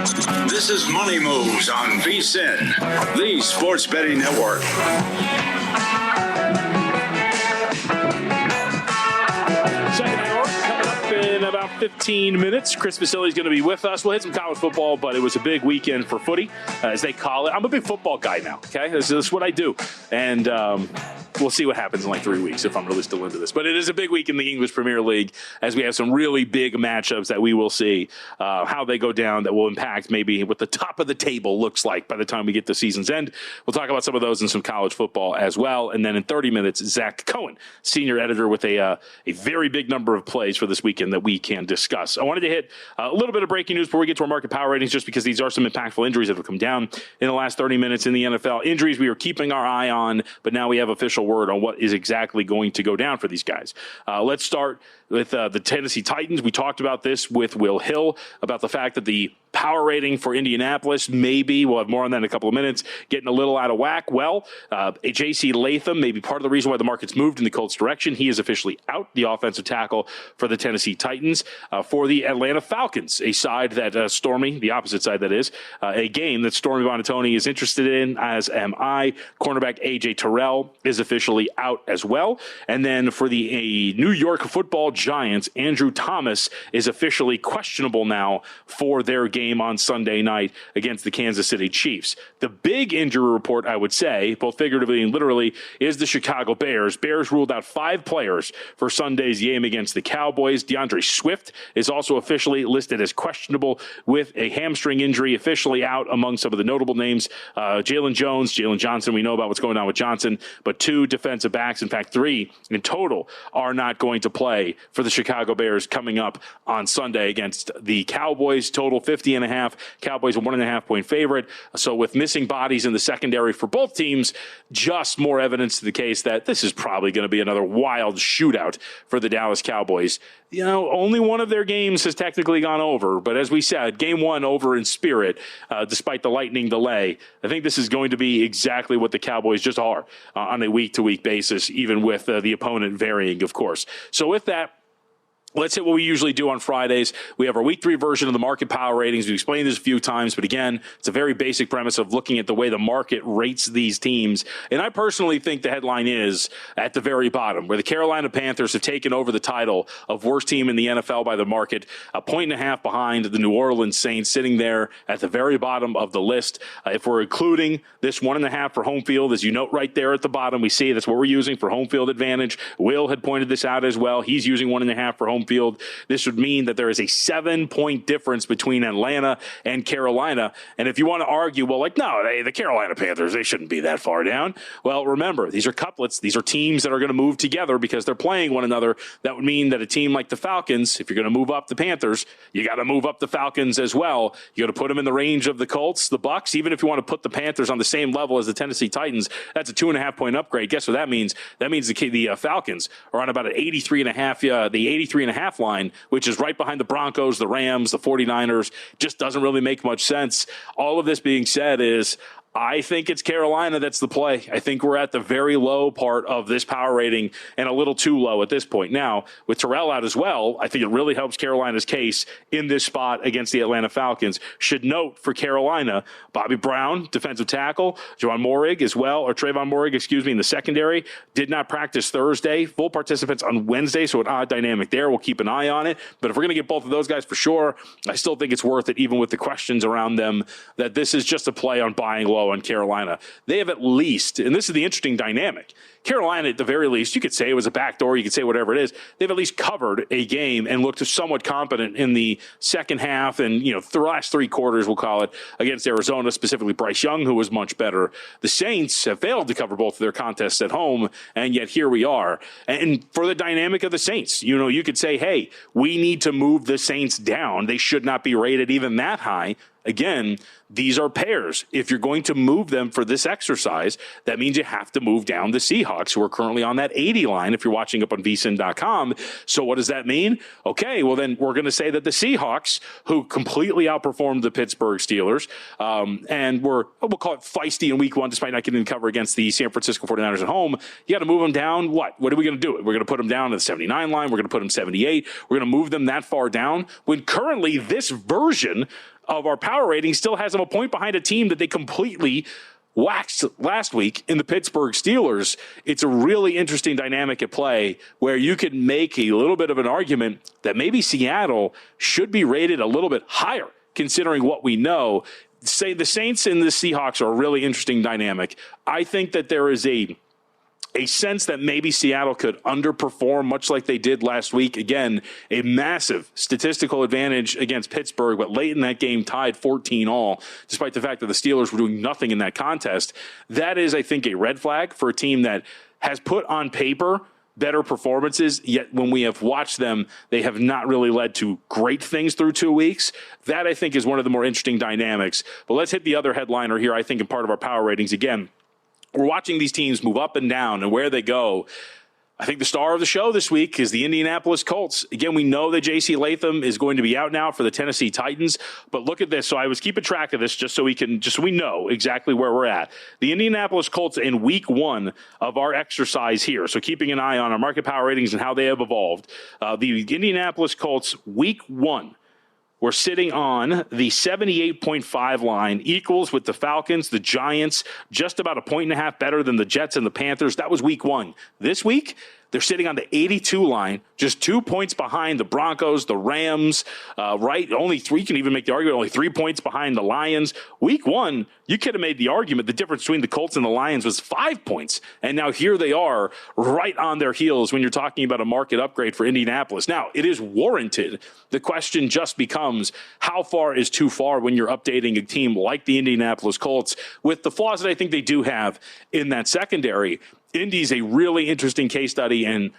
This is Money Moves on VSiN, the sports betting network. Second hour coming up in about 15 minutes. Chris Vasile is going to be with us. We'll hit some college football, but it was a big weekend for footy, as they call it. I'm a big football guy now, okay? This is what I do. And we'll see what happens in like 3 weeks if I'm really still into this. But it is a big week in the English Premier League, as we have some really big matchups that we will see how they go down that will impact maybe what the top of the table looks like by the time we get to season's end. We'll talk about some of those in some college football as well. And then in 30 minutes, Zach Cohen, senior editor, with a very big number of plays for this weekend that we can discuss. I wanted to hit a little bit of breaking news before we get to our market power ratings, just because these are some impactful injuries that have come down in the last 30 minutes in the NFL. Injuries we are keeping our eye on, but now we have official word on what is exactly going to go down for these guys. Let's start with the Tennessee Titans. We talked about this with Will Hill, about the fact that the power rating for Indianapolis, maybe, we'll have more on that in a couple of minutes, getting a little out of whack. Well, J.C. Latham may be part of the reason why the market's moved in the Colts' direction. He is officially out, the offensive tackle for the Tennessee Titans. For the Atlanta Falcons, a side that Stormy, the opposite side that is, a game that Stormy Buonantony is interested in, as am I. Cornerback A.J. Terrell is officially out as well. And then for the New York Football Giants, Andrew Thomas is officially questionable now for their game on Sunday night against the Kansas City Chiefs. The big injury report, I would say, both figuratively and literally, is the Chicago Bears. Bears ruled out 5 players for Sunday's game against the Cowboys. DeAndre Swift is also officially listed as questionable with a hamstring injury, officially out among some of the notable names. Jalen Jones, Jalen Johnson, we know about what's going on with Johnson, but 2 defensive backs, in fact 3 in total, are not going to play for the Chicago Bears coming up on Sunday against the Cowboys. Total 50.5. Cowboys a 1.5 point favorite. So with missing bodies in the secondary for both teams, just more evidence to the case that this is probably going to be another wild shootout for the Dallas Cowboys. You know, only one of their games has technically gone over, but as we said, game 1 over in spirit, despite the lightning delay. I think this is going to be exactly what the Cowboys just are on a week-to-week basis, even with the opponent varying, of course. So with that, let's hit what we usually do on Fridays. We have our week 3 version of the market power ratings. We've explained this a few times, but again, it's a very basic premise of looking at the way the market rates these teams. And I personally think the headline is at the very bottom, where the Carolina Panthers have taken over the title of worst team in the NFL by the market, 1.5 points behind the New Orleans Saints, sitting there at the very bottom of the list. If we're including this 1.5 for home field, as you note right there at the bottom, we see that's what we're using for home field advantage. Will had pointed this out as well. He's using 1.5 for home field. This would mean that there is a 7-point difference between Atlanta and Carolina. And if you want to argue, well, like, no, the Carolina Panthers, they shouldn't be that far down. Well, remember, these are couplets. These are teams that are going to move together because they're playing one another. That would mean that a team like the Falcons, if you're going to move up the Panthers, you got to move up the Falcons as well. You got to put them in the range of the Colts, the Bucks. Even if you want to put the Panthers on the same level as the Tennessee Titans, that's a 2.5 point upgrade. Guess what that means? That means the Falcons are on about an 83.5, the 83.5 line, which is right behind the Broncos, the Rams, the 49ers. Just doesn't really make much sense. All of this being said is, I think it's Carolina that's the play. I think we're at the very low part of this power rating and a little too low at this point. Now, with Terrell out as well, I think it really helps Carolina's case in this spot against the Atlanta Falcons. Should note for Carolina, Bobby Brown, defensive tackle, Trayvon Moehrig in the secondary, did not practice Thursday. Full participants on Wednesday, so an odd dynamic there. We'll keep an eye on it. But if we're going to get both of those guys for sure, I still think it's worth it, even with the questions around them, that this is just a play on buying low on Carolina. They have at least, and this is the interesting dynamic, Carolina, at the very least, you could say it was a backdoor, you could say whatever it is, they've at least covered a game and looked somewhat competent in the second half and, the last 3 quarters, we'll call it, against Arizona, specifically Bryce Young, who was much better. The Saints have failed to cover both of their contests at home, and yet here we are. And for the dynamic of the Saints, you could say, hey, we need to move the Saints down. They should not be rated even that high. Again, these are pairs. If you're going to move them for this exercise, that means you have to move down the Seahawks, who are currently on that 80 line if you're watching up on vsin.com. So what does that mean? Okay, well then we're going to say that the Seahawks, who completely outperformed the Pittsburgh Steelers, and we'll call it feisty in week 1, despite not getting the cover against the San Francisco 49ers at home, you got to move them down. What are we going to do? We're going to put them down to the 79 line. We're going to put them 78. We're going to move them that far down when currently this version of our power rating still has them a point behind a team that they completely waxed last week in the Pittsburgh Steelers. It's a really interesting dynamic at play where you could make a little bit of an argument that maybe Seattle should be rated a little bit higher, considering what we know. Say the Saints and the Seahawks are a really interesting dynamic. I think that there is a sense that maybe Seattle could underperform much like they did last week. Again, a massive statistical advantage against Pittsburgh, but late in that game tied 14-all, despite the fact that the Steelers were doing nothing in that contest. That is, I think, a red flag for a team that has put on paper better performances, yet when we have watched them, they have not really led to great things through 2 weeks. That, I think, is one of the more interesting dynamics. But let's hit the other headliner here, I think, in part of our power ratings. Again, we're watching these teams move up and down and where they go. I think the star of the show this week is the Indianapolis Colts. Again, we know that J.C. Latham is going to be out now for the Tennessee Titans, but look at this. So I was keeping track of this just so we know exactly where we're at. The Indianapolis Colts in week 1 of our exercise here. So keeping an eye on our market power ratings and how they have evolved. The Indianapolis Colts week 1. We're sitting on the 78.5 line, equals with the Falcons, the Giants, just about a point and a half better than the Jets and the Panthers. That was week 1. This week, they're sitting on the 82 line, just 2 points behind the Broncos, the Rams, right? Only 3, you can even make the argument, only 3 points behind the Lions. Week 1, you could have made the argument the difference between the Colts and the Lions was 5 points. And now here they are right on their heels when you're talking about a market upgrade for Indianapolis. Now, it is warranted. The question just becomes, how far is too far when you're updating a team like the Indianapolis Colts with the flaws that I think they do have in that secondary? Indy's a really interesting case study, and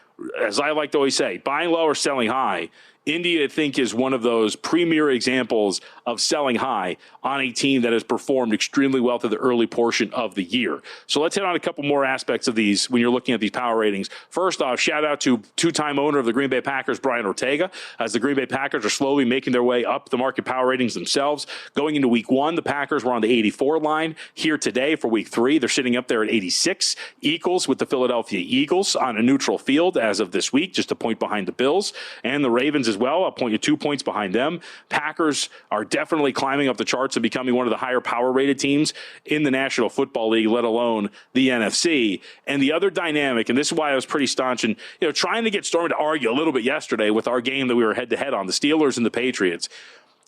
as I like to always say, buying low or selling high. Indy, I think, is one of those premier examples of selling high on a team that has performed extremely well through the early portion of the year. So let's hit on a couple more aspects of these when you're looking at these power ratings. First off, shout out to two-time owner of the Green Bay Packers, Brian Ortega, as the Green Bay Packers are slowly making their way up the market power ratings themselves. Going into week 1, the Packers were on the 84 line. Here today for week 3, they're sitting up there at 86, equals with the Philadelphia Eagles on a neutral field as of this week, just a point behind the Bills, and the Ravens as well. I'll point you 2 points behind them. Packers are definitely climbing up the charts and becoming one of the higher power rated teams in the National Football League, let alone the NFC. And the other dynamic, and this is why I was pretty staunch and trying to get Stormy to argue a little bit yesterday with our game that we were head to head on, the Steelers and the Patriots.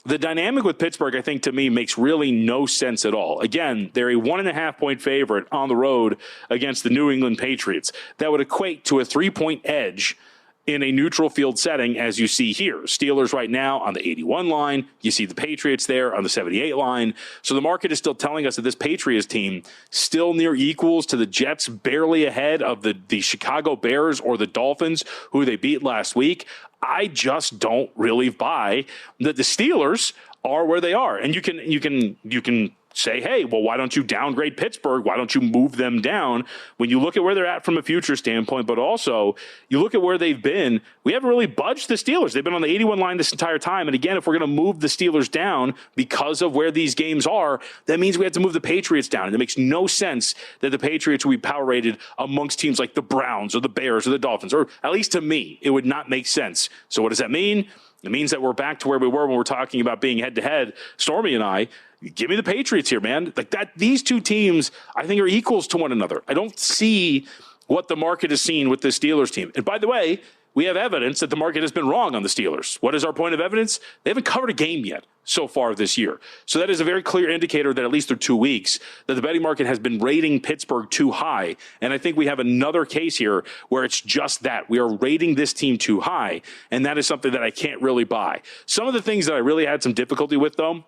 The dynamic with Pittsburgh, I think, to me, makes really no sense at all. Again, they're a 1.5 point favorite on the road against the New England Patriots. That would equate to a 3-point edge in a neutral field setting, as you see here. Steelers right now on the 81 line. You see the Patriots there on the 78 line. So the market is still telling us that this Patriots team still near equals to the Jets, barely ahead of the Chicago Bears or the Dolphins, who they beat last week. I just don't really buy that the Steelers are where they are. And you can say, hey, well, why don't you downgrade Pittsburgh? Why don't you move them down? When you look at where they're at from a future standpoint, but also you look at where they've been, we haven't really budged the Steelers. They've been on the 81 line this entire time. And again, if we're going to move the Steelers down because of where these games are, that means we have to move the Patriots down. And it makes no sense that the Patriots will be power rated amongst teams like the Browns or the Bears or the Dolphins, or at least to me, it would not make sense. So what does that mean? It means that we're back to where we were when we're talking about being head-to-head, Stormy and I. Give me the Patriots here, man. Like that, these two teams, I think, are equals to one another. I don't see what the market has seen with this Steelers team. And by the way, we have evidence that the market has been wrong on the Steelers. What is our point of evidence? They haven't covered a game yet so far this year. So that is a very clear indicator that at least through 2 weeks, that the betting market has been rating Pittsburgh too high. And I think we have another case here where it's just that. We are rating this team too high. And that is something that I can't really buy. Some of the things that I really had some difficulty with, though,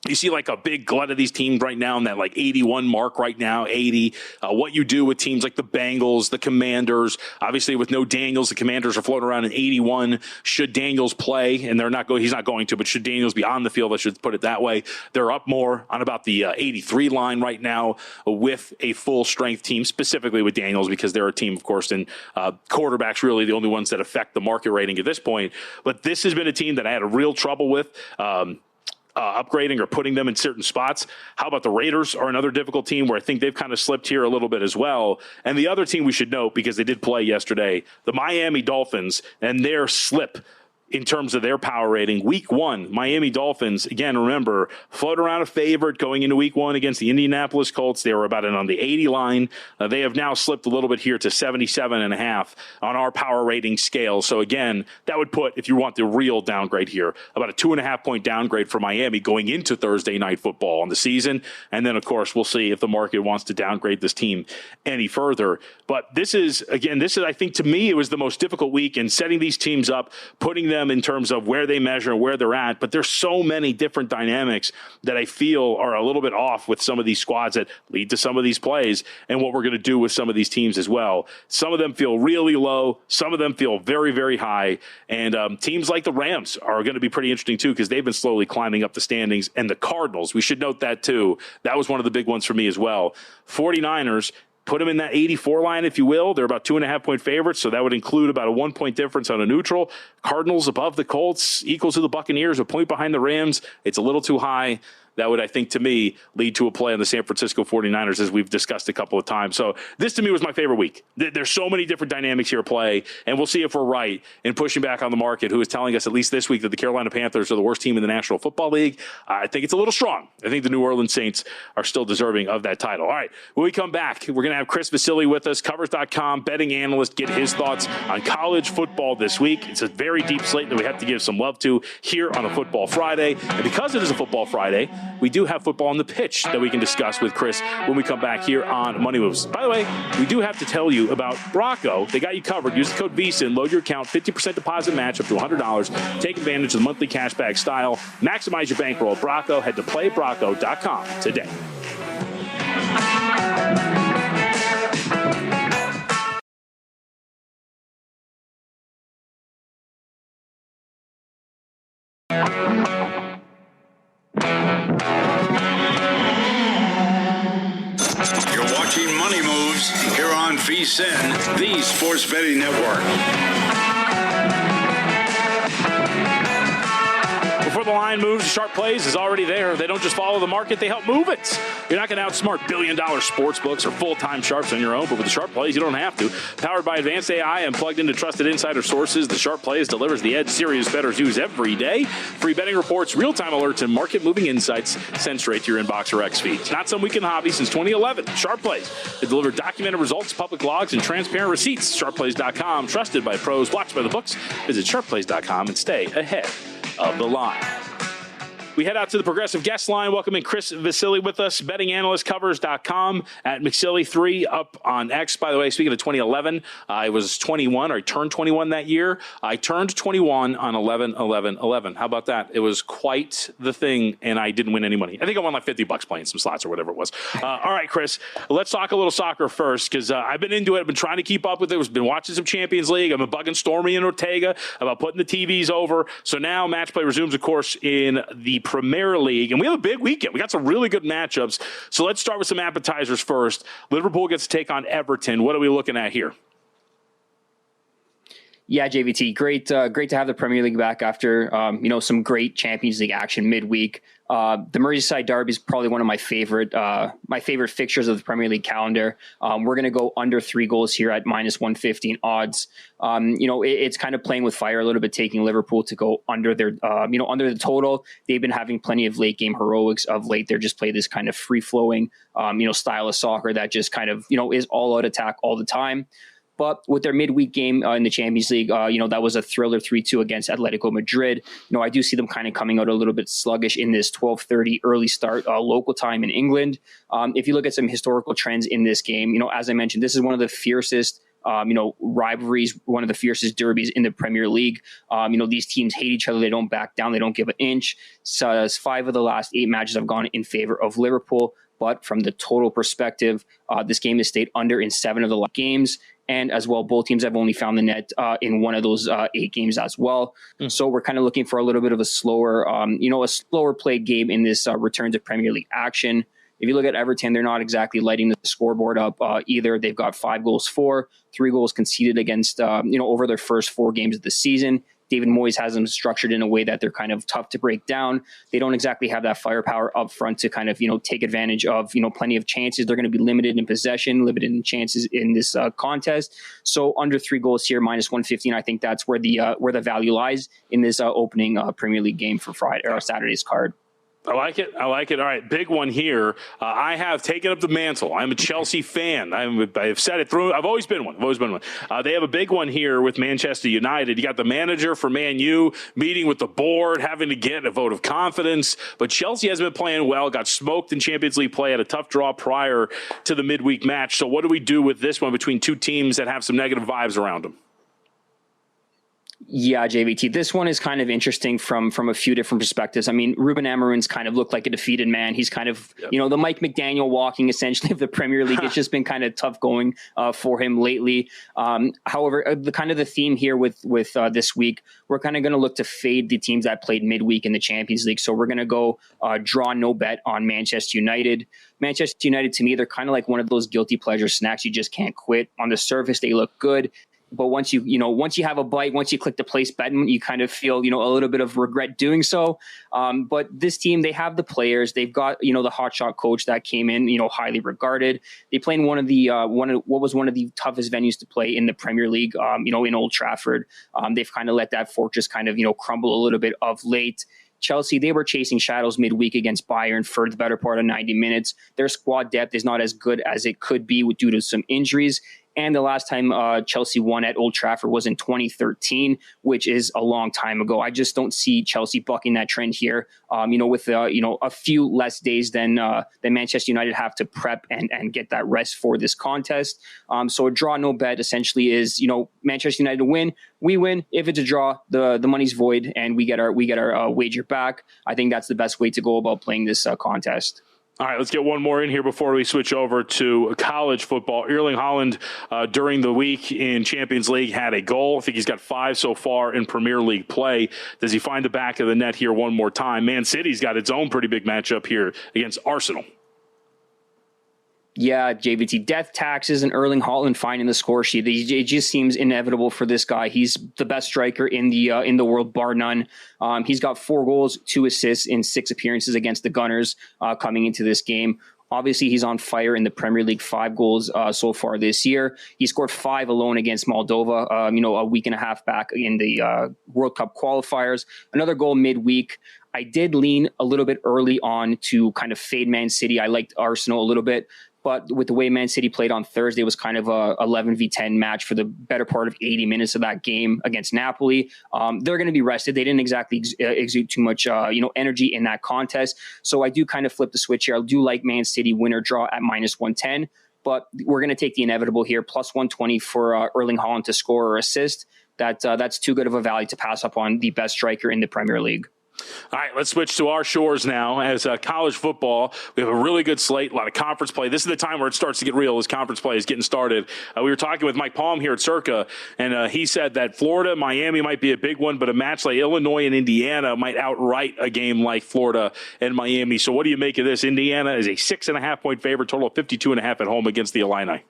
you see like a big glut of these teams right now in that like 81 mark right now, 80. What you do with teams like the Bengals, the Commanders, obviously with no Daniels, the Commanders are floating around in 81. Should Daniels play, and he's not going to, but should Daniels be on the field, I should put it that way. They're up more on about the 83 line right now with a full strength team, specifically with Daniels, because they're a team, of course, and quarterbacks really the only ones that affect the market rating at this point. But this has been a team that I had a real trouble with. Upgrading or putting them in certain spots. How about the Raiders are another difficult team where I think they've kind of slipped here a little bit as well. And the other team we should note, because they did play yesterday, the Miami Dolphins, and their slip in terms of their power rating. Week 1, Miami Dolphins, again, remember, float around a favorite going into week 1 against the Indianapolis Colts. They were about on the 80 line. They have now slipped a little bit here to 77.5 on our power rating scale. So again, that would put, if you want the real downgrade here, about a 2.5 point downgrade for Miami going into Thursday Night Football on the season. And then, of course, we'll see if the market wants to downgrade this team any further. But this is, I think, to me, it was the most difficult week in setting these teams up, putting them in terms of where they measure, where they're at. But there's so many different dynamics that I feel are a little bit off with some of these squads that lead to some of these plays and what we're going to do with some of these teams as well. Some of them feel really low. Some of them feel very, very high. And teams like the Rams are going to be pretty interesting too, because they've been slowly climbing up the standings. And the Cardinals, we should note that too. That was one of the big ones for me as well. 49ers, put them in that 84 line, if you will. They're about 2.5 point favorites, so that would include about a 1 point difference on a neutral. Cardinals above the Colts, equal to the Buccaneers, a point behind the Rams. It's a little too high. That would, I think, to me, lead to a play on the San Francisco 49ers, as we've discussed a couple of times. So this, to me, was my favorite week. There's so many different dynamics here at play, and we'll see if we're right in pushing back on the market, who is telling us, at least this week, that the Carolina Panthers are the worst team in the National Football League. I think it's a little strong. I think the New Orleans Saints are still deserving of that title. All right, when we come back, we're going to have Chris Vasile with us, Covers.com betting analyst, get his thoughts on college football this week. It's a very deep slate that we have to give some love to here on a Football Friday. And because it is a Football Friday, we do have football on the pitch that we can discuss with Chris when we come back here on Money Moves. By the way, we do have to tell you about Bracco. They got you covered. Use the code VSIN, load your account, 50% deposit match up to $100. Take advantage of the monthly cashback style. Maximize your bankroll at Bracco. Head to playbracco.com today. Watching Money Moves here on VSIN, the Sports Betting Network. Before the line moves, Sharp Plays is already there. They don't just follow the market, they help move it. You're not going to outsmart billion-dollar sports books or full-time sharps on your own, but with the Sharp Plays, you don't have to. Powered by advanced AI and plugged into trusted insider sources, the Sharp Plays delivers the edge serious bettors use every day. Free betting reports, real-time alerts, and market-moving insights sent straight to your inbox or X feed. It's not some weekend hobby since 2011. Sharp Plays. They deliver documented results, public logs, and transparent receipts. SharpPlays.com, trusted by pros, watched by the books. Visit SharpPlays.com and stay ahead of the line. We head out to the Progressive Guest Line, welcoming Chris Vasile with us, betting analyst, Covers.com, at McSilly3 up on X. By the way, speaking of 2011, I was 21, or I turned 21 that year. I turned 21 on 11/11/11. How about that? It was quite the thing, and I didn't win any money. I think I won like $50 playing some slots or whatever it was. All right, Chris, let's talk a little soccer first, because I've been into it. I've been trying to keep up with it. I've been watching some Champions League. I've been bugging Stormy and Ortega about putting the TVs over. So now match play resumes, of course, in the Premier League, and we have a big weekend. We got some really good matchups. So let's start with some appetizers first. Liverpool gets to take on Everton. What are we looking at here? Yeah, JVT, great to have the Premier League back after some great Champions League action midweek. The Merseyside Derby is probably one of my favorite fixtures of the Premier League calendar. We're going to go under 3 goals here at -115 odds. It's kind of playing with fire a little bit, taking Liverpool to go under their, under the total. They've been having plenty of late game heroics of late. They're just play this kind of free flowing, style of soccer that just kind of, is all out attack all the time. But with their midweek game in the Champions League, that was a thriller 3-2 against Atletico Madrid. I do see them kind of coming out a little bit sluggish in this 12:30 early start local time in England. If you look at some historical trends in this game, as I mentioned, this is one of the fiercest rivalries, one of the fiercest derbies in the Premier League. These teams hate each other. They don't back down. They don't give an inch. So 5 of the last 8 matches have gone in favor of Liverpool. But from the total perspective, this game has stayed under in 7 of the last games. And as well, both teams have only found the net in one of those 8 games as well. So we're kind of looking for a little bit of a slower, played game in this return to Premier League action. If you look at Everton, they're not exactly lighting the scoreboard up either. They've got 5 goals for, 3 goals conceded against, over their first 4 games of the season. David Moyes has them structured in a way that they're kind of tough to break down. They don't exactly have that firepower up front to kind of, take advantage of, plenty of chances. They're going to be limited in possession, limited in chances in this contest. So under 3 goals here, minus 115. I think that's where the value lies in this opening Premier League game for Friday or Saturday's card. I like it. All right, big one here. I have taken up the mantle. I'm a Chelsea fan. I've said it through. I've always been one. They have a big one here with Manchester United. You got the manager for Man U meeting with the board, having to get a vote of confidence. But Chelsea has been playing well, got smoked in Champions League play, had a tough draw prior to the midweek match. So what do we do with this one between two teams that have some negative vibes around them? Yeah, JVT. This one is kind of interesting from a few different perspectives. I mean, Ruben Amorim's kind of looked like a defeated man. He's kind of, the Mike McDaniel walking essentially of the Premier League. It's just been kind of tough going for him lately. However, the theme here with this week, we're kind of going to look to fade the teams that played midweek in the Champions League. So we're going to go draw no bet on Manchester United. Manchester United, to me, they're kind of like one of those guilty pleasure snacks you just can't quit. On the surface, they look good. But once you have a bite, once you click the place button, you kind of feel, a little bit of regret doing so. But this team, they have the players. They've got, the hotshot coach that came in, highly regarded. They play in one of the toughest venues to play in the Premier League, in Old Trafford. They've kind of let that fortress kind of, crumble a little bit of late. Chelsea, they were chasing shadows midweek against Bayern for the better part of 90 minutes. Their squad depth is not as good as it could be due to some injuries. And the last time Chelsea won at Old Trafford was in 2013, which is a long time ago. I just don't see Chelsea bucking that trend here. With a few less days than Manchester United have to prep and get that rest for this contest. So a draw, no bet essentially is Manchester United win, we win. If it's a draw, the money's void, and we get our wager back. I think that's the best way to go about playing this contest. All right, let's get one more in here before we switch over to college football. Erling Haaland, during the week in Champions League, had a goal. I think he's got 5 so far in Premier League play. Does he find the back of the net here one more time? Man City's got its own pretty big matchup here against Arsenal. Yeah, JVT, death taxes and Erling Haaland finding the score sheet. It just seems inevitable for this guy. He's the best striker in the world, bar none. He's got 4 goals, 2 assists in 6 appearances against the Gunners coming into this game. Obviously, he's on fire in the Premier League, 5 goals so far this year. He scored 5 alone against Moldova, a week and a half back in the World Cup qualifiers. Another goal midweek. I did lean a little bit early on to kind of fade Man City. I liked Arsenal a little bit. But with the way Man City played on Thursday, it was kind of a 11v10 match for the better part of 80 minutes of that game against Napoli. They're going to be rested. They didn't exactly exude too much, energy in that contest. So I do kind of flip the switch here. I do like Man City win or draw at minus 110, but we're going to take the inevitable here. Plus 120 for Erling Haaland to score or assist. That's too good of a value to pass up on the best striker in the Premier League. All right, let's switch to our shores now. As college football, we have a really good slate, a lot of conference play. This is the time where it starts to get real as conference play is getting started. We were talking with Mike Palm here at Circa, and he said that Florida, Miami might be a big one, but a match like Illinois and Indiana might outright a game like Florida and Miami. So what do you make of this? Indiana is a 6.5-point favorite, total of 52.5 at home against the Illini.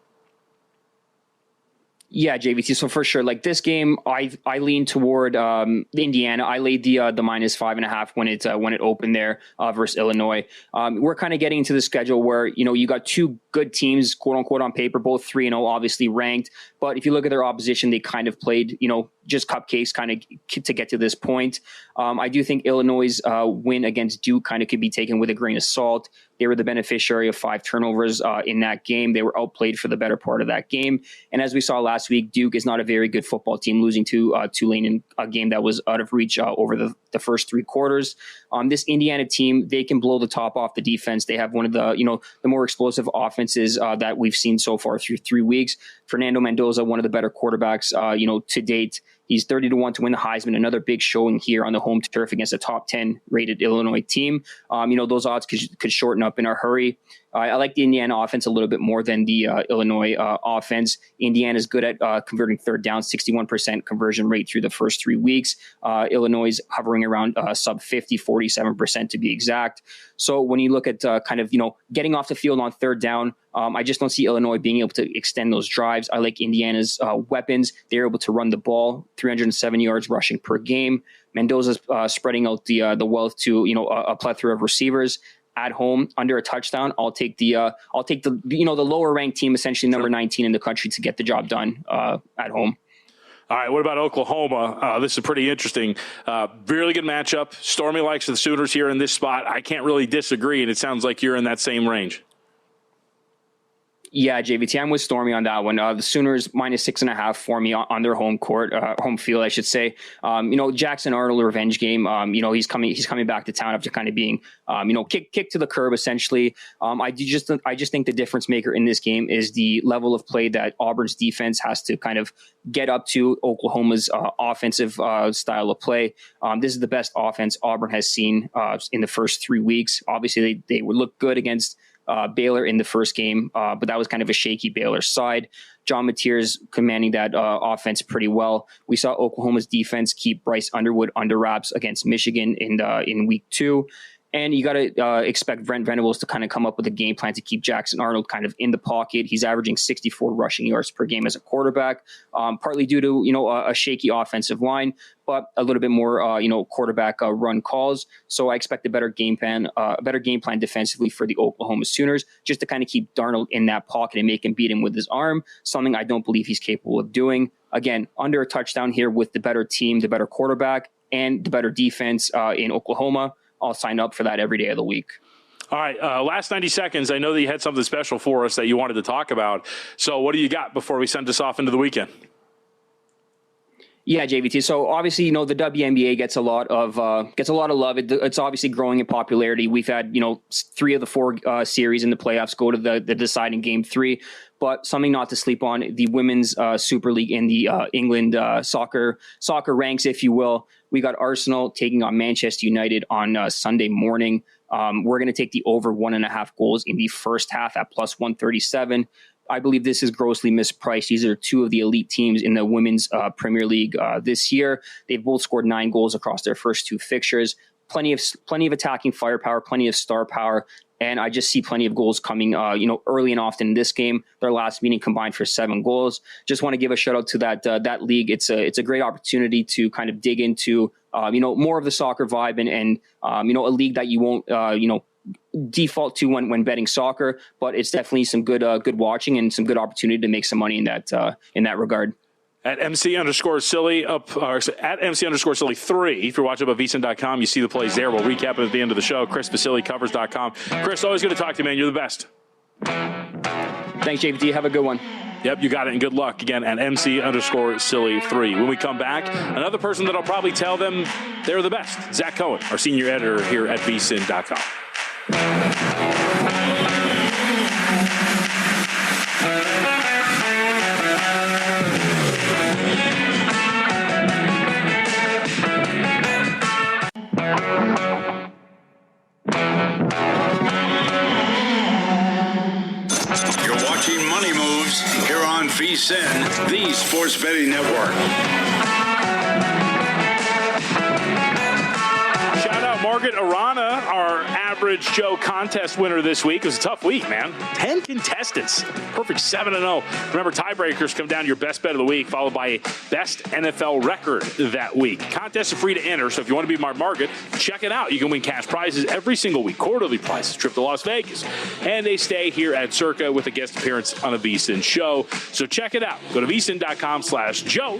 Yeah, JVT. So for sure, like this game, I lean toward Indiana. I laid the minus 5.5 when it opened there versus Illinois. We're kind of getting into the schedule where you got 2 good teams, quote unquote, on paper, both 3-0, obviously ranked. But if you look at their opposition, they kind of played just cupcakes kind of to get to this point. I do think Illinois' win against Duke kind of could be taken with a grain of salt. They were the beneficiary of 5 turnovers in that game. They were outplayed for the better part of that game. And as we saw last week, Duke is not a very good football team, losing to Tulane in a game that was out of reach over the first 3 quarters. This Indiana team, they can blow the top off the defense. They have one of the more explosive offenses that we've seen so far through 3 weeks. Fernando Mendoza, one of the better quarterbacks, to date. He's 30-1 to win the Heisman. Another big showing here on the home turf against a top 10 rated Illinois team. Those odds could shorten up in a hurry. I like the Indiana offense a little bit more than the Illinois offense. Indiana is good at converting third down, 61% conversion rate through the first 3 weeks. Illinois is hovering around sub 50, 47% to be exact. So when you look at getting off the field on third down, I just don't see Illinois being able to extend those drives. I like Indiana's weapons. They're able to run the ball, 307 yards rushing per game. Mendoza's spreading out the wealth to a plethora of receivers. At home, under a touchdown, I'll take the lower ranked team, essentially number 19 in the country, to get the job done at home. All right, what about Oklahoma? This is pretty interesting. Really good matchup. Stormy likes the Sooners here in this spot. I can't really disagree, and it sounds like you're in that same range. Yeah, JVT, I'm with Stormy on that one. The Sooners -6.5 for me on their home court, home field, I should say. Jackson Arnold revenge game. He's coming back to town after kind of being, kicked to the curb essentially. I just think the difference maker in this game is the level of play that Auburn's defense has to kind of get up to Oklahoma's offensive style of play. This is the best offense Auburn has seen in the first 3 weeks. Obviously, they would look good against Baylor in the first game, but that was kind of a shaky Baylor side. John Mateer's commanding that offense pretty well. We saw Oklahoma's defense keep Bryce Underwood under wraps against Michigan in week 2. And you got to expect Brent Venables to kind of come up with a game plan to keep Jackson Arnold kind of in the pocket. He's averaging 64 rushing yards per game as a quarterback, partly due to a shaky offensive line, but a little bit more quarterback run calls. So I expect a better game plan defensively for the Oklahoma Sooners, just to kind of keep Darnold in that pocket and make him beat him with his arm. Something I don't believe he's capable of doing. Again, under a touchdown here with the better team, the better quarterback, and the better defense in Oklahoma. I'll sign up for that every day of the week. All right, last 90 seconds. I know that you had something special for us that you wanted to talk about. So what do you got before we send us off into the weekend? Yeah, JVT. So obviously, the WNBA gets a lot of love. It's obviously growing in popularity. We've had 3 of the 4 series in the playoffs go to the deciding game 3. But something not to sleep on: the women's Super League in the England soccer ranks, if you will. We got Arsenal taking on Manchester United on Sunday morning. We're going to take the over 1.5 goals in the first half at +137. I believe this is grossly mispriced. These are 2 of the elite teams in the women's Premier League this year. They've both scored 9 goals across their first 2 fixtures. Plenty of attacking firepower, plenty of star power. And I just see plenty of goals coming, early and often in this game. Their last meeting combined for 7 goals. Just want to give a shout out to that league. It's a great opportunity to kind of dig into, more of the soccer vibe and a league that you won't, default to when betting soccer. But it's definitely some good watching and some good opportunity to make some money in that regard. At MC_silly at MC_silly3. If you're watching up at vsin.com, you see the plays there. We'll recap it at the end of the show. Chris Vasile, covers.com. Chris, always good to talk to you, man. You're the best. Thanks, JVT. Have a good one. Yep, you got it, and good luck again at MC_silly3. When we come back, another person that'll probably tell them they're the best, Zach Cohen, our senior editor here at vsin.com. Money Moves here on VSiN, the Sports Betting Network. Shout out Margaret Arana, our Average Joe contest winner this week. It was a tough week, man. 10 contestants. Perfect 7-0. Remember, tiebreakers come down to your best bet of the week, followed by a best NFL record that week. Contests are free to enter, so if you want to be Margaret, check it out. You can win cash prizes every single week, quarterly prizes, trip to Las Vegas, and they stay here at Circa with a guest appearance on a VSiN show. So check it out. Go to vsin.com/Joe,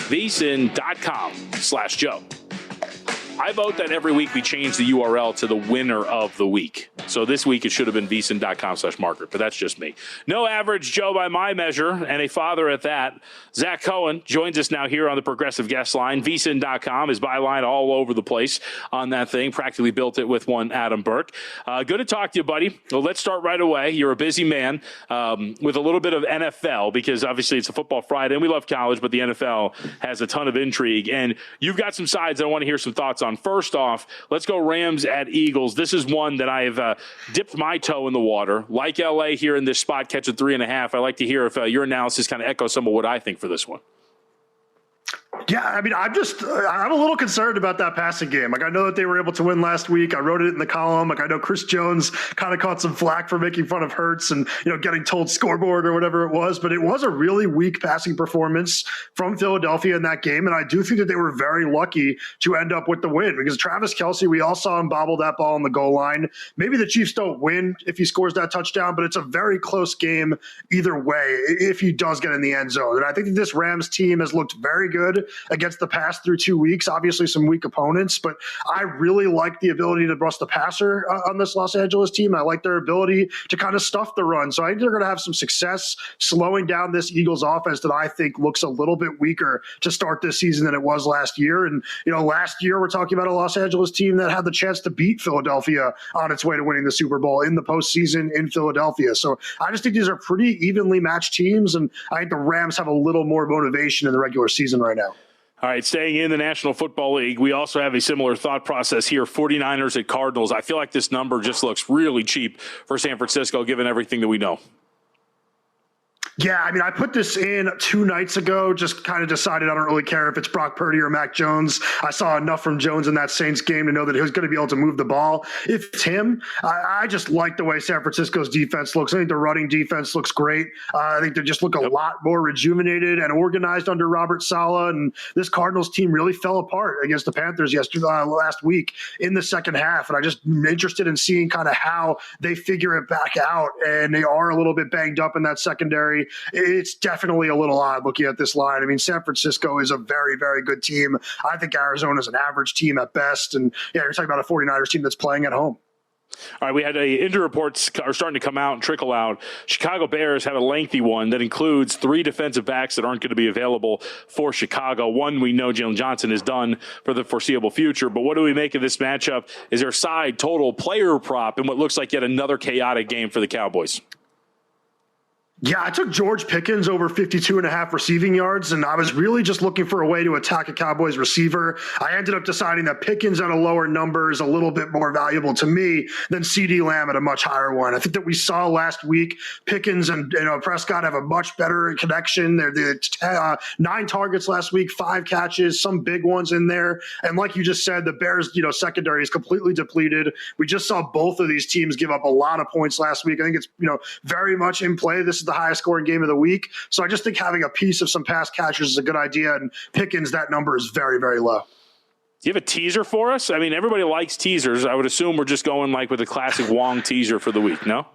vsin.com/Joe. I vote that every week we change the URL to the winner of the week. So this week it should have been vsin.com/Margaret, but that's just me. No Average Joe by my measure, and a father at that. Zach Cohen joins us now here on the Progressive Guest Line. vsin.com is byline all over the place on that thing. Practically built it with one Adam Burke. Good to talk to you, buddy. Well, let's start right away. You're a busy man with a little bit of NFL, because obviously it's a football Friday, and we love college, but the NFL has a ton of intrigue. And you've got some sides I want to hear some thoughts on. First off, let's go Rams at Eagles. This is one that I have dipped my toe in the water. Like LA here in this spot, catching 3.5. I like to hear if your analysis kind of echoes some of what I think for this one. Yeah, I mean, I'm a little concerned about that passing game. Like, I know that they were able to win last week. I wrote it in the column. Like, I know Chris Jones kind of caught some flack for making fun of Hurts and, getting told scoreboard or whatever it was, but it was a really weak passing performance from Philadelphia in that game. And I do think that they were very lucky to end up with the win because Travis Kelce, we all saw him bobble that ball on the goal line. Maybe the Chiefs don't win if he scores that touchdown, but it's a very close game either way if he does get in the end zone. And I think that this Rams team has looked very good against the pass through 2 weeks. Obviously some weak opponents, but I really like the ability to bust the passer on this Los Angeles team. I like their ability to kind of stuff the run. So I think they're going to have some success slowing down this Eagles offense that I think looks a little bit weaker to start this season than it was last year. And, last year we're talking about a Los Angeles team that had the chance to beat Philadelphia on its way to winning the Super Bowl in the postseason in Philadelphia. So I just think these are pretty evenly matched teams. And I think the Rams have a little more motivation in the regular season right now. All right, staying in the National Football League, we also have a similar thought process here. 49ers at Cardinals. I feel like this number just looks really cheap for San Francisco, given everything that we know. Yeah, I mean, I put this in 2 nights ago, just kind of decided I don't really care if it's Brock Purdy or Mac Jones. I saw enough from Jones in that Saints game to know that he was going to be able to move the ball. If it's him, I just like the way San Francisco's defense looks. I think the running defense looks great. I think they just look a lot more rejuvenated and organized under Robert Saleh. And this Cardinals team really fell apart against the Panthers last week in the second half. And I just am interested in seeing kind of how they figure it back out. And they are a little bit banged up in that secondary. It's definitely a little odd looking at this line. I mean, San Francisco is a very, very good team. I think Arizona is an average team at best. And yeah, you're talking about a 49ers team that's playing at home. All right, we had injury reports are starting to come out and trickle out. Chicago Bears have a lengthy one that includes 3 defensive backs that aren't going to be available for Chicago. One, we know Jalen Johnson is done for the foreseeable future, but what do we make of this matchup? Is there side total player prop in what looks like yet another chaotic game for the Cowboys? Yeah, I took George Pickens over 52.5 receiving yards, and I was really just looking for a way to attack a Cowboys receiver. I ended up deciding that Pickens at a lower number is a little bit more valuable to me than CeeDee Lamb at a much higher one. I think that we saw last week Pickens and Prescott have a much better connection. They're 9 targets last week, 5 catches, some big ones in there. And like you just said, the Bears, secondary is completely depleted. We just saw both of these teams give up a lot of points last week. I think it's, very much in play. This is the highest scoring game of the week. So I just think having a piece of some pass catchers is a good idea. And Pickens, that number is very, very low. Do you have a teaser for us? I mean, everybody likes teasers. I would assume we're just going with the classic Wong teaser for the week, no?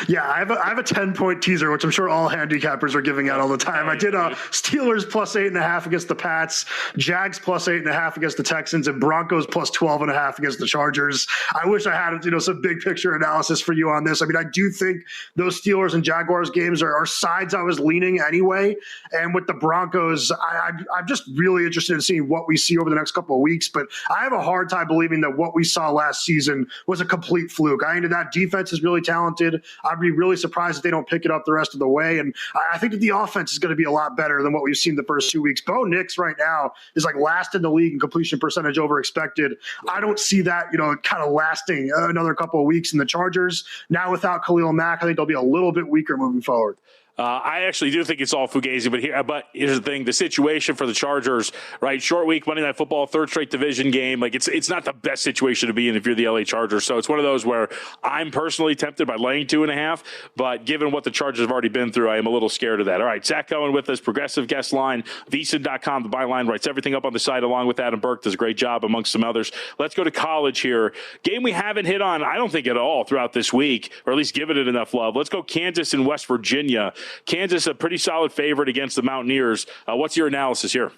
Yeah, I have a 10-point teaser, which I'm sure all handicappers are giving out all the time. I did Steelers plus 8.5 against the Pats, Jags plus 8.5 against the Texans, and Broncos plus 12.5 against the Chargers. I wish I had some big picture analysis for you on this. I mean, I do think those Steelers and Jaguars games are sides I was leaning anyway. And with the Broncos, I'm just really interested in seeing what we see over the next couple of weeks. But I have a hard time believing that what we saw last season was a complete fluke. I think that defense is really talented. I'd be really surprised if they don't pick it up the rest of the way. And I think that the offense is going to be a lot better than what we've seen the first 2 weeks. Bo Nix right now is like last in the league in completion percentage over expected. I don't see that, kind of lasting another couple of weeks in the Chargers. Now without Khalil Mack, I think they'll be a little bit weaker moving forward. I actually do think it's all fugazi, but here's the thing: the situation for the Chargers, right? Short week, Monday Night Football, 3rd straight division game. Like it's not the best situation to be in if you're the LA Chargers. So it's one of those where I'm personally tempted by laying 2.5, but given what the Chargers have already been through, I am a little scared of that. All right, Zach Cohen with us, progressive guest line, vsin.com, the byline writes everything up on the site along with Adam Burke. Does a great job amongst some others. Let's go to college here. Game we haven't hit on, I don't think at all throughout this week, or at least given it enough love. Let's go Kansas and West Virginia. Kansas, a pretty solid favorite against the Mountaineers. What's your analysis here?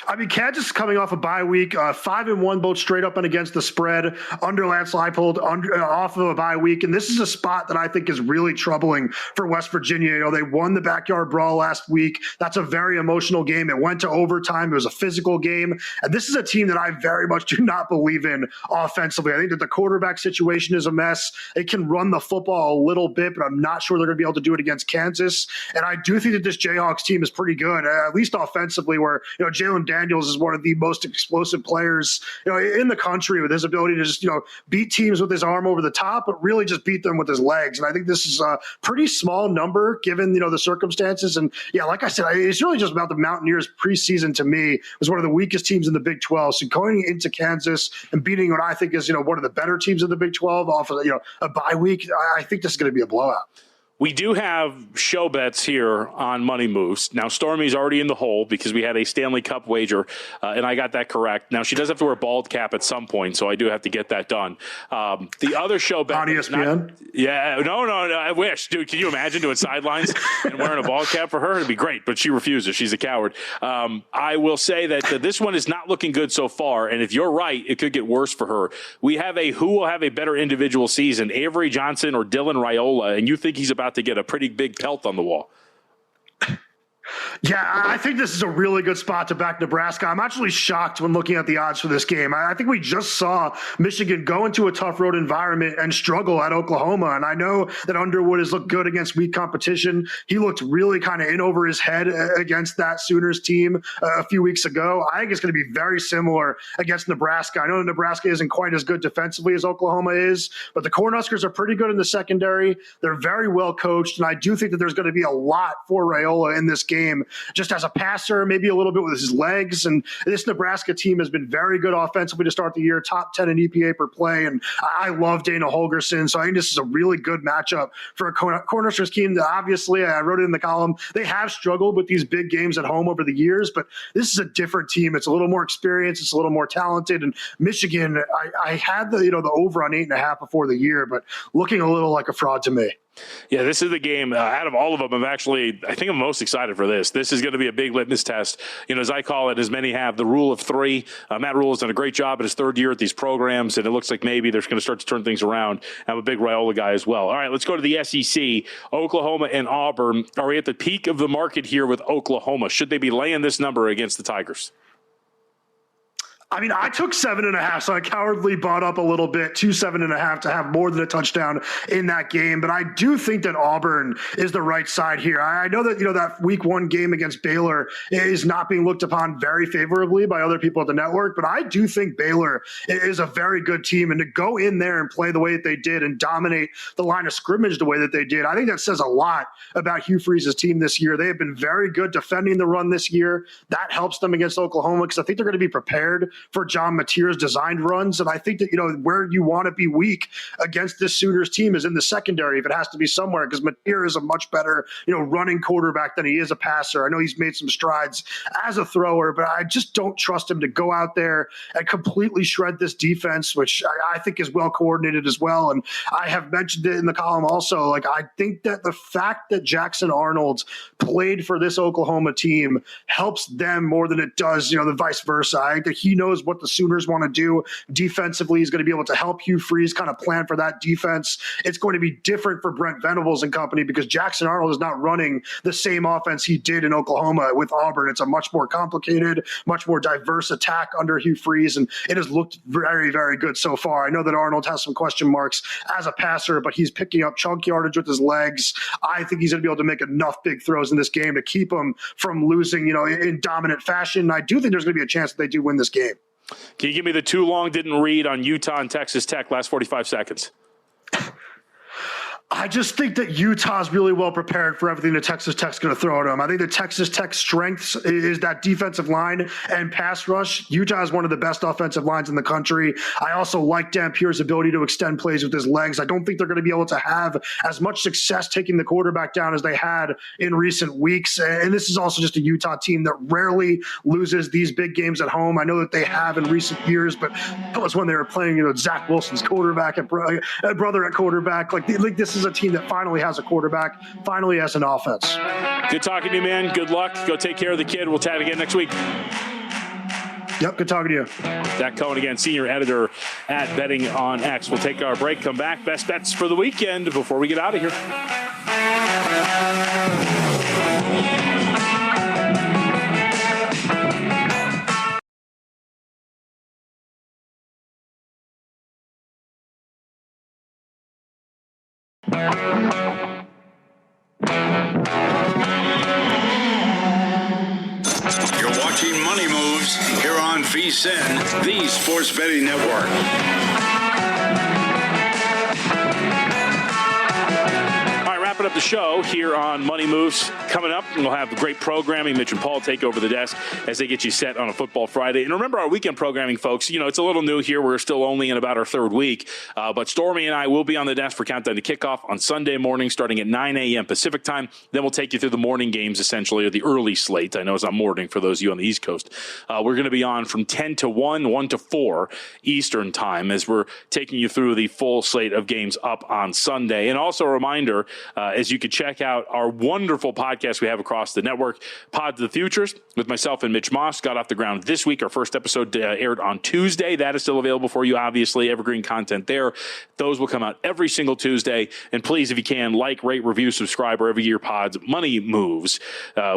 I mean, Kansas is coming off a bye week, 5-1, both straight up and against the spread, under Lance Leipold, off of a bye week. And this is a spot that I think is really troubling for West Virginia. They won the backyard brawl last week. That's a very emotional game. It went to overtime. It was a physical game. And this is a team that I very much do not believe in offensively. I think that the quarterback situation is a mess. They can run the football a little bit, but I'm not sure they're going to be able to do it against Kansas. And I do think that this Jayhawks team is pretty good, at least offensively, where, Jalen Daniels is one of the most explosive players, in the country, with his ability to just, beat teams with his arm over the top, but really just beat them with his legs. And I think this is a pretty small number given, the circumstances. And yeah, like I said, it's really just about the Mountaineers preseason. To me, was one of the weakest teams in the Big 12. So going into Kansas and beating what I think is, one of the better teams in the Big 12 off of, a bye week, I think this is going to be a blowout. We do have show bets here on Money Moves. Now, Stormy's already in the hole because we had a Stanley Cup wager, and I got that correct. Now, she does have to wear a bald cap at some point, so I do have to get that done. The other show bet... On ESPN? No, I wish. Dude, can you imagine doing sidelines and wearing a bald cap for her? It'd be great, but she refuses. She's a coward. I will say that this one is not looking good so far, and if you're right, it could get worse for her. We have who will have a better individual season, Avery Johnson or Dylan Raiola, and you think he's about to get a pretty big pelt on the wall. Yeah, I think this is a really good spot to back Nebraska. I'm actually shocked when looking at the odds for this game. I think we just saw Michigan go into a tough road environment and struggle at Oklahoma. And I know that Underwood has looked good against weak competition. He looked really kind of in over his head against that Sooners team a few weeks ago. I think it's going to be very similar against Nebraska. I know Nebraska isn't quite as good defensively as Oklahoma is, but the Cornhuskers are pretty good in the secondary. They're very well coached. And I do think that there's going to be a lot for Raiola in this game, just as a passer, maybe a little bit with his legs. And this Nebraska team has been very good offensively to start the year, top 10 in EPA per play. And I love Dana Holgerson. So I think this is a really good matchup for a Cornhuskers team that obviously, I wrote it in the column, they have struggled with these big games at home over the years, but this is a different team. It's a little more experienced. It's a little more talented. And Michigan, I had the over on 8.5 before the year, but looking a little like a fraud to me. Yeah, this is the game out of all of them. I think I'm most excited for this. This is going to be a big litmus test. As I call it, as many have, the rule of three. Matt Rule has done a great job in his third year at these programs, and it looks like maybe they're going to start to turn things around. I'm a big Raiola guy as well. All right, let's go to the SEC. Oklahoma and Auburn. Are we at the peak of the market here with Oklahoma? Should they be laying this number against the Tigers? I mean, I took 7.5, so I cowardly bought up a little bit to 7.5 to have more than a touchdown in that game. But I do think that Auburn is the right side here. I know that, that week one game against Baylor is not being looked upon very favorably by other people at the network. But I do think Baylor is a very good team. And to go in there and play the way that they did and dominate the line of scrimmage the way that they did, I think that says a lot about Hugh Freeze's team this year. They have been very good defending the run this year. That helps them against Oklahoma because I think they're going to be prepared for John Mateer's designed runs. And I think that, where you want to be weak against this Sooners team is in the secondary, if it has to be somewhere, because Mateer is a much better, running quarterback than he is a passer. I know he's made some strides as a thrower, but I just don't trust him to go out there and completely shred this defense, which I think is well coordinated as well. And I have mentioned it in the column also. I think that the fact that Jackson Arnold played for this Oklahoma team helps them more than it does, the vice versa. I think that he knows what the Sooners want to do defensively. He's going to be able to help Hugh Freeze kind of plan for that defense. It's going to be different for Brent Venables and company because Jackson Arnold is not running the same offense he did in Oklahoma with Auburn. It's a much more complicated, much more diverse attack under Hugh Freeze, and it has looked very, very good so far. I know that Arnold has some question marks as a passer, but he's picking up chunk yardage with his legs. I think he's going to be able to make enough big throws in this game to keep him from losing, in dominant fashion. I do think there's going to be a chance that they do win this game. Can you give me the too long didn't read on Utah and Texas Tech last 45 seconds? I just think that Utah's really well prepared for everything that Texas Tech's going to throw at them. I think that Texas Tech's strengths is that defensive line and pass rush. Utah is one of the best offensive lines in the country. I also like Dampier's ability to extend plays with his legs. I don't think they're going to be able to have as much success taking the quarterback down as they had in recent weeks. And this is also just a Utah team that rarely loses these big games at home. I know that they have in recent years, but that was when they were playing, Zach Wilson's quarterback and brother at quarterback. This is a team that finally has a quarterback, finally has an offense. Good talking to you, man. Good luck. Go take care of the kid. We'll chat again next week. Yep, good talking to you. Zach Cohen again, senior editor at Betting on X. We'll take our break, come back. Best bets for the weekend before we get out of here. You're watching Money Moves here on VSiN, the Sports Betting Network. Wrapping up the show here on Money Moves. Coming up, we'll have great programming. Mitch and Paul take over the desk as they get you set on a football Friday. And remember our weekend programming, folks. You know, it's a little new here. We're still only in about our third week. But Stormy and I will be on the desk for Countdown to Kickoff on Sunday morning starting at 9 a.m. Pacific time. Then we'll take you through the morning games, essentially, or the early slate. I know it's not morning for those of you on the East Coast. We're going to be on from 10 to 1, 1 to 4 Eastern time as we're taking you through the full slate of games up on Sunday. And also a reminder, as you could check out our wonderful podcast we have across the network, Pod to the Futures, with myself and Mitch Moss. Got off the ground this week. Our first episode aired on Tuesday. That is still available for you, obviously. Evergreen content there. Those will come out every single Tuesday. And please, if you can, like, rate, review, subscribe wherever your pods Money Moves.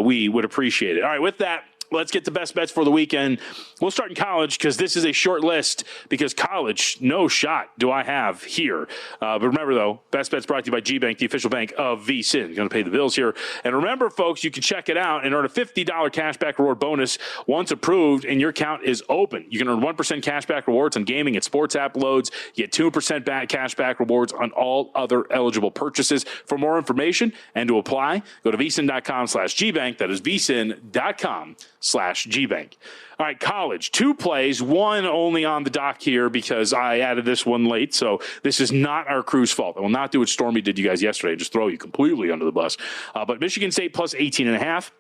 We would appreciate it. All right, with that, let's get the best bets for the weekend. We'll start in college because this is a short list because college, no shot do I have here. But remember, though, best bets brought to you by G-Bank, the official bank of VSiN. Going to pay the bills here. And remember, folks, you can check it out and earn a $50 cashback reward bonus once approved and your account is open. You can earn 1% cashback rewards on gaming and sports app loads. You get 2% cashback rewards on all other eligible purchases. For more information and to apply, go to vsin.com/GBank. That is vsin.com/GBank. All right, college, 2 plays, 1 only on the dock here because I added this one late. So this is not our crew's fault. I will not do what Stormy did you guys yesterday, just throw you completely under the bus. But Michigan State plus 18.5.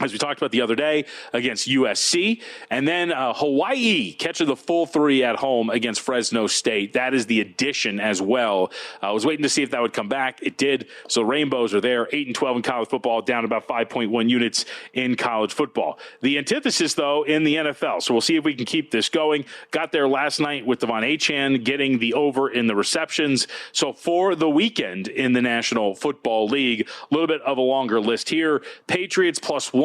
As we talked about the other day, against USC. And then Hawaii catching the full 3 at home against Fresno State. That is the addition as well. I was waiting to see if that would come back. It did. So Rainbows are there. 8-12 in college football, down about 5.1 units in college football. The antithesis, though, in the NFL. So we'll see if we can keep this going. Got there last night with Devon Achane getting the over in the receptions. So for the weekend in the National Football League, a little bit of a longer list here. Patriots plus 1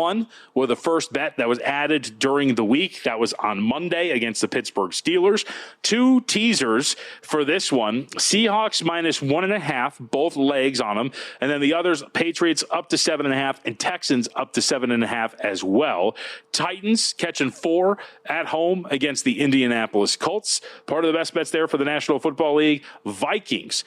were the first bet that was added during the week. That was on Monday against the Pittsburgh Steelers. 2 teasers for this one. Seahawks minus 1.5, both legs on them. And then the others, Patriots up to 7.5 and Texans up to 7.5 as well. Titans catching 4 at home against the Indianapolis Colts. Part of the best bets there for the National Football League. Vikings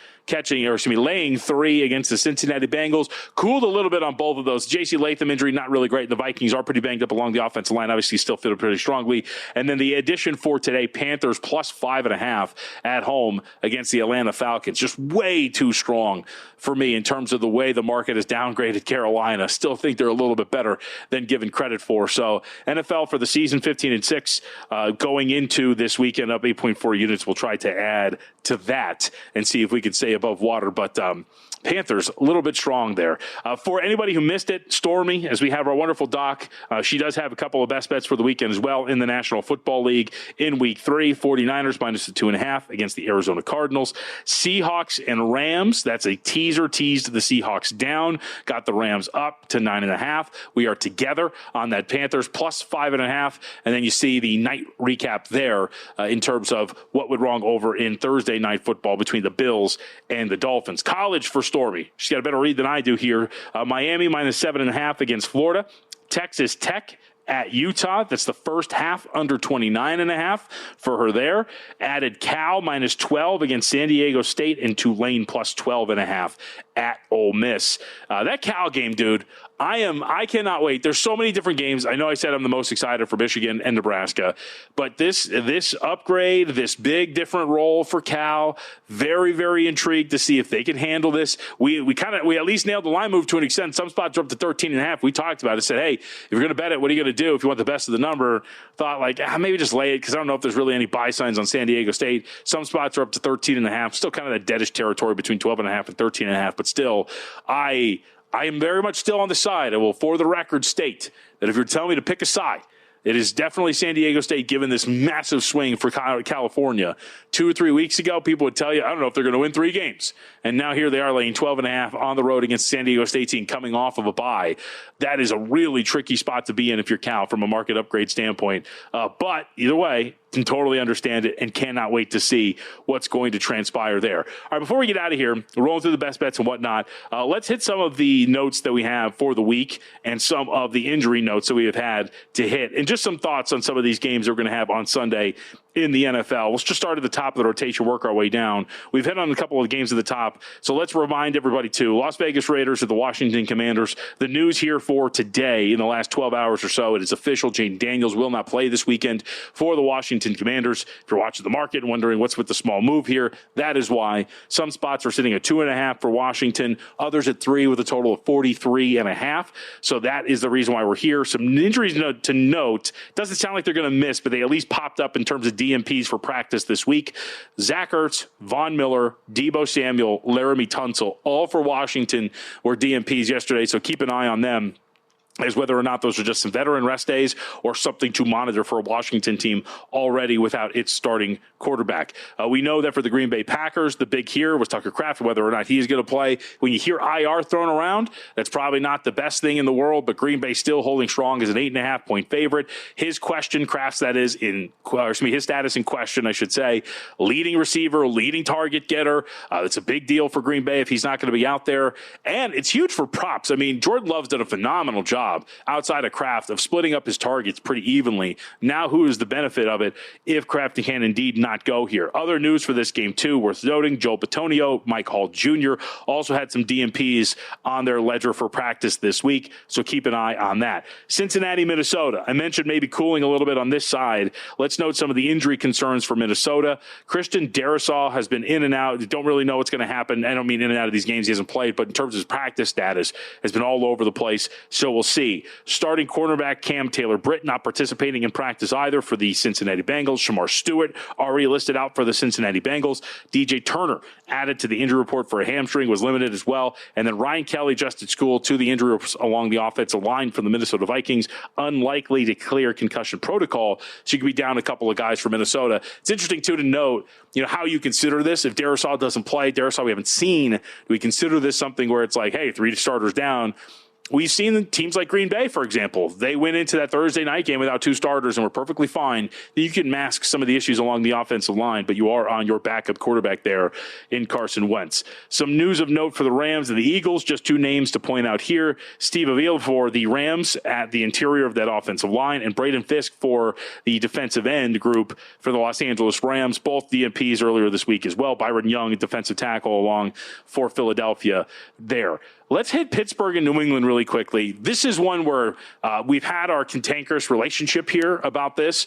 laying 3 against the Cincinnati Bengals. Cooled a little bit on both of those. J.C. Latham injury, not really great. The Vikings are pretty banged up along the offensive line. Obviously, still fit pretty strongly. And then the addition for today, Panthers plus 5.5 at home against the Atlanta Falcons. Just way too strong for me in terms of the way the market has downgraded Carolina. Still think they're a little bit better than given credit for. So NFL for the season, 15-6, going into this weekend up 8.4 units. We'll try to add to that and see if we can stay above water. But Panthers, a little bit strong there. For anybody who missed it, Stormy, as we have our wonderful doc, she does have a couple of best bets for the weekend as well in the National Football League in Week 3. 49ers minus the 2.5 against the Arizona Cardinals. Seahawks and Rams, that's a teaser, teased the Seahawks down, got the Rams up to 9.5. We are together on that Panthers plus 5.5. And then you see the night recap there in terms of what went wrong over in Thursday night football between the Bills and the Dolphins. College for Stormy. She's got a better read than I do here. Miami minus 7.5 against Florida. Texas Tech at Utah. That's the first half under 29.5 for her there. Added Cal minus 12 against San Diego State and Tulane plus 12.5 at Ole Miss. That Cal game, dude, I cannot wait. There's so many different games. I know I said I'm the most excited for Michigan and Nebraska, but this upgrade, this big different role for Cal, very, very intrigued to see if they can handle this. We at least nailed the line move to an extent. Some spots are up to 13.5. We talked about it. Said, hey, if you're going to bet it, what are you going to do if you want the best of the number? Thought like, maybe just lay it because I don't know if there's really any buy signs on San Diego State. Some spots are up to 13.5. Still kind of that deadish territory between 12.5 and 13.5. But still, I am very much still on the side. I will, for the record, state that if you're telling me to pick a side, it is definitely San Diego State given this massive swing for California. 2 or 3 weeks ago, people would tell you, I don't know if they're going to win 3 games. And now here they are laying 12.5 on the road against San Diego State team coming off of a bye. That is a really tricky spot to be in if you're Cal from a market upgrade standpoint. But either way, can totally understand it and cannot wait to see what's going to transpire there. All right, before we get out of here, rolling through the best bets and whatnot, let's hit some of the notes that we have for the week and some of the injury notes that we have had to hit, and just some thoughts on some of these games that we're going to have on Sunday in the NFL. Let's just start at the top of the rotation, work our way down. We've hit on a couple of games at the top, so let's remind everybody too. Las Vegas Raiders at the Washington Commanders. The news here for today in the last 12 hours or so, it is official. Jane Daniels will not play this weekend for the Washington Commanders. If you're watching the market and wondering what's with the small move here, that is why. Some spots are sitting at 2.5 for Washington, others at 3 with a total of 43.5. So that is the reason why we're here. Some injuries to note. Doesn't sound like they're going to miss, but they at least popped up in terms of DMPs for practice this week. Zach Ertz, Von Miller, Deebo Samuel, Laramie Tunsil, all for Washington were DMPs yesterday, so keep an eye on them as whether or not those are just some veteran rest days or something to monitor for a Washington team already without its starting quarterback. We know that for the Green Bay Packers, the big here was Tucker Kraft, whether or not he's going to play. When you hear IR thrown around, that's probably not the best thing in the world, but Green Bay still holding strong as an 8.5-point favorite. His question, Kraft's that is, his status in question, I should say, leading receiver, leading target getter. It's a big deal for Green Bay if he's not going to be out there. And it's huge for props. I mean, Jordan Love's done a phenomenal job outside of Kraft of splitting up his targets pretty evenly. Now, who is the benefit of it if Kraft can indeed not go here? Other news for this game, too, worth noting, Joe Bitonio, Mike Hall Jr. also had some DMPs on their ledger for practice this week, so keep an eye on that. Cincinnati, Minnesota. I mentioned maybe cooling a little bit on this side. Let's note some of the injury concerns for Minnesota. Christian Darrisaw has been in and out. Don't really know what's going to happen. I don't mean in and out of these games. He hasn't played, but in terms of his practice status, has been all over the place, so we'll see. Starting cornerback Cam Taylor-Britt not participating in practice either for the Cincinnati Bengals. Shamar Stewart already listed out for the Cincinnati Bengals. DJ Turner added to the injury report for a hamstring, was limited as well. And then Ryan Kelly just at school to the injury along the offensive line for the Minnesota Vikings. Unlikely to clear concussion protocol. So you could be down a couple of guys for Minnesota. It's interesting, too, to note, how you consider this. If Darrisaw doesn't play, Darrisaw we haven't seen, do we consider this something where it's like, hey, 3 starters down? We've seen teams like Green Bay, for example. They went into that Thursday night game without 2 starters and were perfectly fine. You can mask some of the issues along the offensive line, but you are on your backup quarterback there in Carson Wentz. Some news of note for the Rams and the Eagles, just 2 names to point out here. Steve Avila for the Rams at the interior of that offensive line, and Braden Fisk for the defensive end group for the Los Angeles Rams, both DMPs earlier this week as well. Byron Young, defensive tackle, along for Philadelphia there. Let's hit Pittsburgh and New England really quickly. This is one where we've had our cantankerous relationship here about this.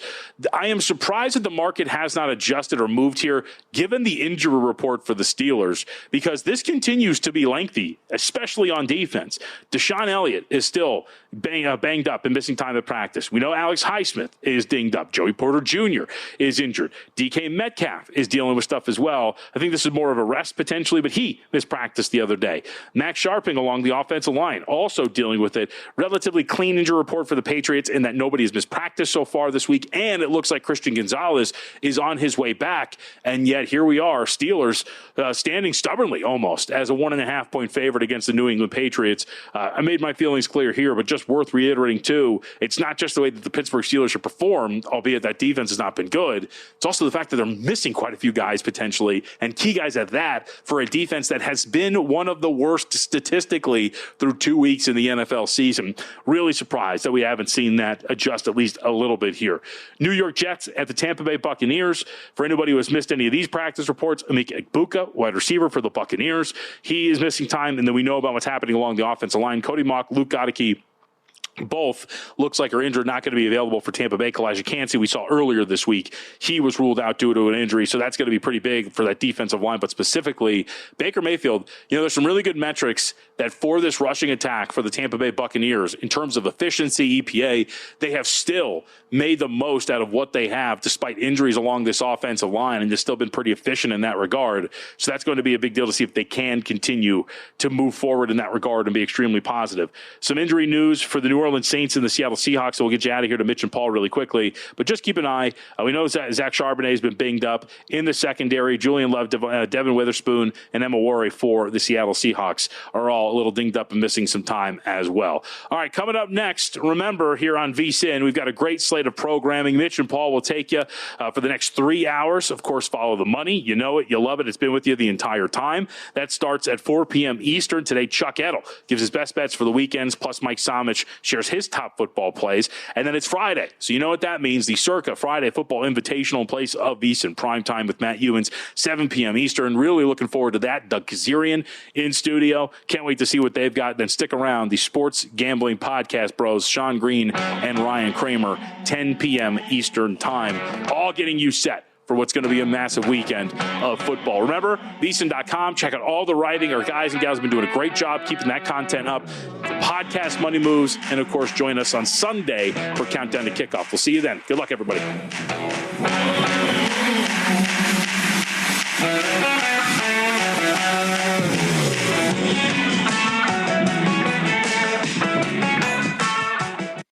I am surprised that the market has not adjusted or moved here, given the injury report for the Steelers, because this continues to be lengthy, especially on defense. Deshaun Elliott is still banged up and missing time at practice. We know Alex Highsmith is dinged up. Joey Porter Jr. is injured. DK Metcalf is dealing with stuff as well. I think this is more of a rest potentially, but he missed practice the other day. Max Sharping along the offensive line also dealing with it. Relatively clean injury report for the Patriots in that nobody has missed practice so far this week, and it looks like Christian Gonzalez is on his way back, and yet here we are, Steelers standing stubbornly almost as a 1.5-point favorite against the New England Patriots. I made my feelings clear here, but just worth reiterating too, it's not just the way that the Pittsburgh Steelers have performed, albeit that defense has not been good. It's also the fact that they're missing quite a few guys potentially, and key guys at that, for a defense that has been one of the worst statistically through 2 weeks in the NFL season. Really surprised that we haven't seen that adjust at least a little bit here. New York Jets at the Tampa Bay Buccaneers. For anybody who has missed any of these practice reports, Emeka Egbuka, wide receiver for the Buccaneers. He is missing time, and then we know about what's happening along the offensive line. Cody Mock, Luke Goedeke, both looks like are injured, not going to be available for Tampa Bay. Kalijah Kancey, we saw earlier this week, he was ruled out due to an injury, so that's going to be pretty big for that defensive line. But specifically, Baker Mayfield, there's some really good metrics that for this rushing attack for the Tampa Bay Buccaneers, in terms of efficiency, EPA, they have still made the most out of what they have despite injuries along this offensive line, and they've still been pretty efficient in that regard. So that's going to be a big deal to see if they can continue to move forward in that regard and be extremely positive. Some injury news for the New Orleans Saints and the Seattle Seahawks. So we'll get you out of here to Mitch and Paul really quickly. But just keep an eye. We know Zach Charbonnet has been binged up in the secondary. Julian Love, Devin Witherspoon, and Emma Warre for the Seattle Seahawks are all a little dinged up and missing some time as well. All right, coming up next, remember here on VSIN, we've got a great slate of programming. Mitch and Paul will take you for the next 3 hours. Of course, follow the money. You know it. You love it. It's been with you the entire time. That starts at 4 p.m. Eastern. Today, Chuck Edel gives his best bets for the weekends, plus Mike Somich shares his top football plays. And then it's Friday. So you know what that means. The Circa Friday Football Invitational in place of VSIN Primetime with Matt Ewins, 7 p.m. Eastern. Really looking forward to that. Doug Kazarian in studio. Can't wait to see what they've got. Then stick around. The Sports Gambling Podcast Bros, Sean Green and Ryan Kramer, 10 p.m. Eastern Time. All getting you set for what's going to be a massive weekend of football. Remember, VSiN.com. Check out all the writing. Our guys and gals have been doing a great job keeping that content up. The podcast Money Moves. And, of course, join us on Sunday for Countdown to Kickoff. We'll see you then. Good luck, everybody.